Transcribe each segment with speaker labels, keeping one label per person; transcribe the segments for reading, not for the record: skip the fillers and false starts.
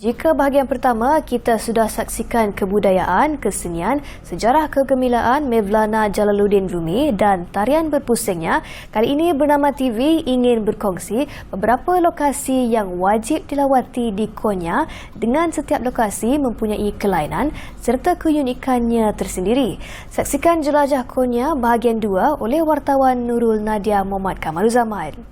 Speaker 1: Jika bahagian pertama kita sudah saksikan kebudayaan, kesenian, sejarah kegemilaan Mevlana Jalaluddin Rumi dan tarian berpusingnya, kali ini Bernama TV ingin berkongsi beberapa lokasi yang wajib dilawati di Konya dengan setiap lokasi mempunyai kelainan serta keunikannya tersendiri. Saksikan Jelajah Konya bahagian 2 oleh wartawan Nurul Nadia Muhammad Kamaruzaman.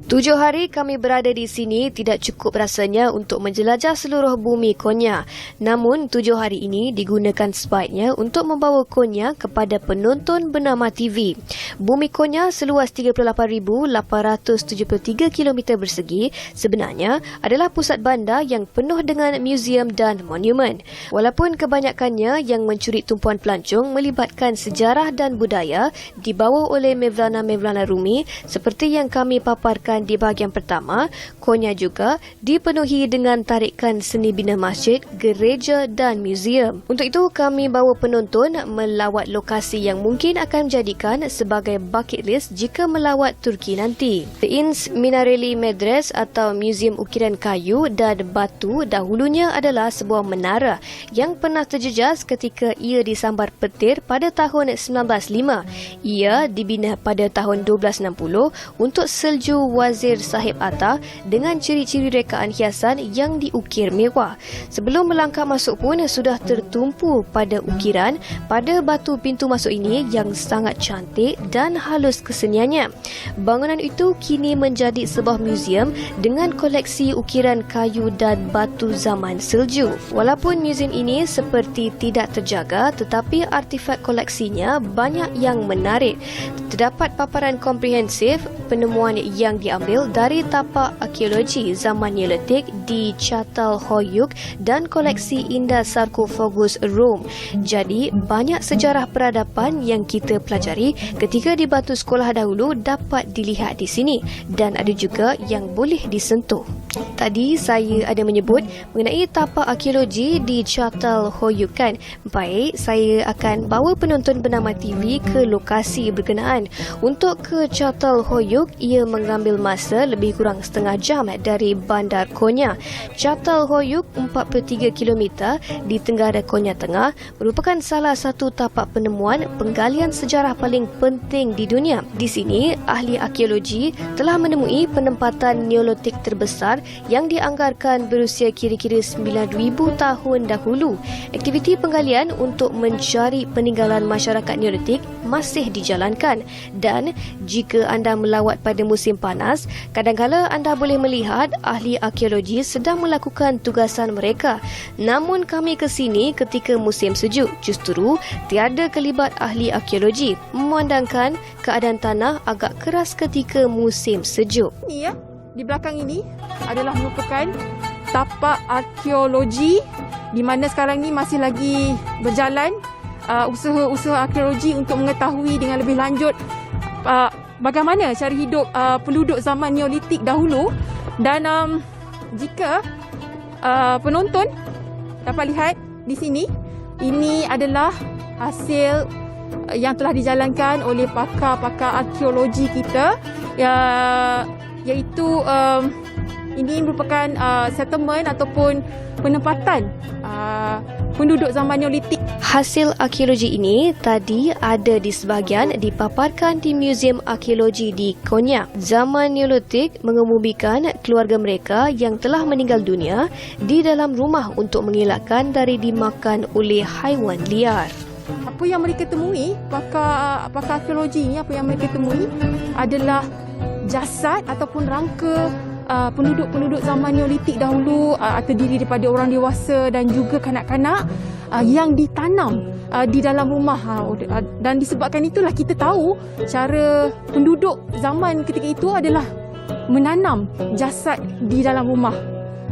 Speaker 1: 7 hari kami berada di sini tidak cukup rasanya untuk menjelajah seluruh bumi Konya. Namun 7 hari ini digunakan sebaiknya untuk membawa Konya kepada penonton Bernama TV. Bumi Konya seluas 38,873 km persegi sebenarnya adalah pusat bandar yang penuh dengan muzium dan monumen. Walaupun kebanyakannya yang mencuri tumpuan pelancong melibatkan sejarah dan budaya dibawa oleh Mevlana Rumi seperti yang kami paparkan di bahagian pertama, Konya juga dipenuhi dengan tarikan seni bina masjid, gereja dan muzium. Untuk itu, kami bawa penonton melawat lokasi yang mungkin akan menjadikan sebagai bucket list jika melawat Turki nanti. The Inns Minarelli Medres atau Muzium Ukiran Kayu dan Batu dahulunya adalah sebuah menara yang pernah terjejas ketika ia disambar petir pada tahun 1905. Ia dibina pada tahun 1260 untuk Seljuk Wazir Sahib Atta dengan ciri-ciri rekaan hiasan yang diukir mewah. Sebelum melangkah masuk pun sudah tertumpu pada ukiran pada batu pintu masuk ini yang sangat cantik dan halus keseniannya. Bangunan itu kini menjadi sebuah muzium dengan koleksi ukiran kayu dan batu zaman Seljuk. Walaupun muzium ini seperti tidak terjaga, tetapi artifak koleksinya banyak yang menarik. Terdapat paparan komprehensif penemuan yang diambil dari tapak arkeologi zaman Neolitik di Çatalhöyük dan koleksi indah sarkofagus Rom. Jadi, banyak sejarah peradaban yang kita pelajari ketika di batu sekolah dahulu dapat dilihat di sini dan ada juga yang boleh disentuh. Tadi saya ada menyebut mengenai tapak arkeologi di Çatalhöyük kan. Baik, saya akan bawa penonton Bernama TV ke lokasi berkenaan. Untuk ke Çatalhöyük, ia mengambil masa lebih kurang setengah jam dari bandar Konya. Çatalhöyük 43 km di tenggara Konya Tengah merupakan salah satu tapak penemuan penggalian sejarah paling penting di dunia. Di sini, ahli arkeologi telah menemui penempatan Neolitik terbesar yang dianggarkan berusia kira-kira 9,000 tahun dahulu. Aktiviti penggalian untuk mencari peninggalan masyarakat Neolitik masih dijalankan dan jika anda melawat pada musim panas, kadangkala anda boleh melihat ahli arkeologi sedang melakukan tugasan mereka. Namun kami ke sini ketika musim sejuk. Justru tiada kelibat ahli arkeologi memandangkan keadaan tanah agak keras ketika musim sejuk.
Speaker 2: Ini ya, di belakang ini adalah merupakan tapak arkeologi di mana sekarang ni masih lagi berjalan usaha-usaha arkeologi untuk mengetahui dengan lebih lanjut bagaimana cara hidup penduduk zaman Neolitik dahulu. Dan jika penonton dapat lihat di sini, ini adalah hasil yang telah dijalankan oleh pakar-pakar arkeologi kita, iaitu ini merupakan settlement ataupun penempatan penduduk zaman Neolitik.
Speaker 1: Hasil arkeologi ini tadi ada di sebahagian dipaparkan di Muzium Arkeologi di Konya. Zaman Neolitik mengemumikan keluarga mereka yang telah meninggal dunia di dalam rumah untuk mengelakkan dari dimakan oleh haiwan liar.
Speaker 2: Apa yang mereka temui, pakar arkeologi ini, apa yang mereka temui adalah jasad ataupun rangka penduduk-penduduk zaman Neolitik dahulu, terdiri daripada orang dewasa dan juga kanak-kanak yang ditanam di dalam rumah. Dan disebabkan itulah kita tahu cara penduduk zaman ketika itu adalah menanam jasad di dalam rumah.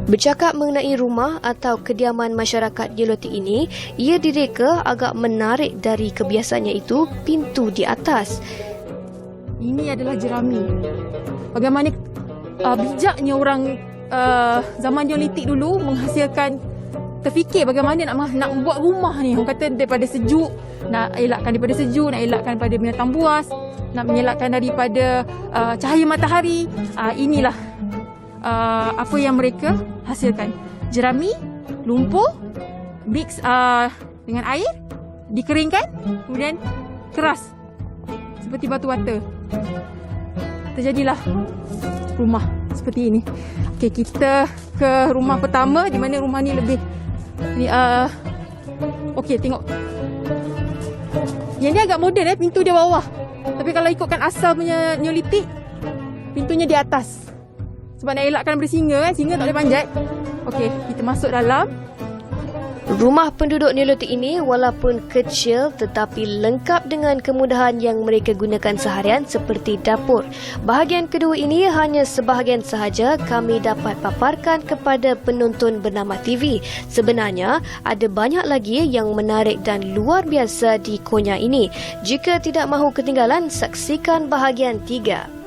Speaker 1: Bercakap mengenai rumah atau kediaman masyarakat Neolitik ini, ia direka agak menarik dari kebiasaannya itu pintu di atas.
Speaker 2: Ini adalah jerami. Bagaimana bijaknya orang zaman Neolitik dulu menghasilkan, terfikir bagaimana nak buat rumah ni. Orang kata daripada sejuk, nak elakkan daripada sejuk, nak elakkan daripada binatang buas, nak mengelakkan daripada cahaya matahari. Inilah apa yang mereka hasilkan. Jerami, lumpur, mix dengan air, dikeringkan, kemudian keras seperti batu bata. Terjadilah rumah seperti ini. Okey, kita ke rumah pertama di mana rumah ni lebih ni okey, tengok. Yang ni agak moden pintu dia bawah. Tapi kalau ikutkan asal punya Neolitik, pintunya di atas. Sebab nak elakkan daripada singa kan, singa tak boleh panjat. Okey, kita masuk dalam.
Speaker 1: Rumah penduduk Neolitik ini walaupun kecil tetapi lengkap dengan kemudahan yang mereka gunakan seharian seperti dapur. Bahagian kedua ini hanya sebahagian sahaja kami dapat paparkan kepada penonton bernama TV. Sebenarnya ada banyak lagi yang menarik dan luar biasa di Konya ini. Jika tidak mahu ketinggalan, saksikan bahagian 3.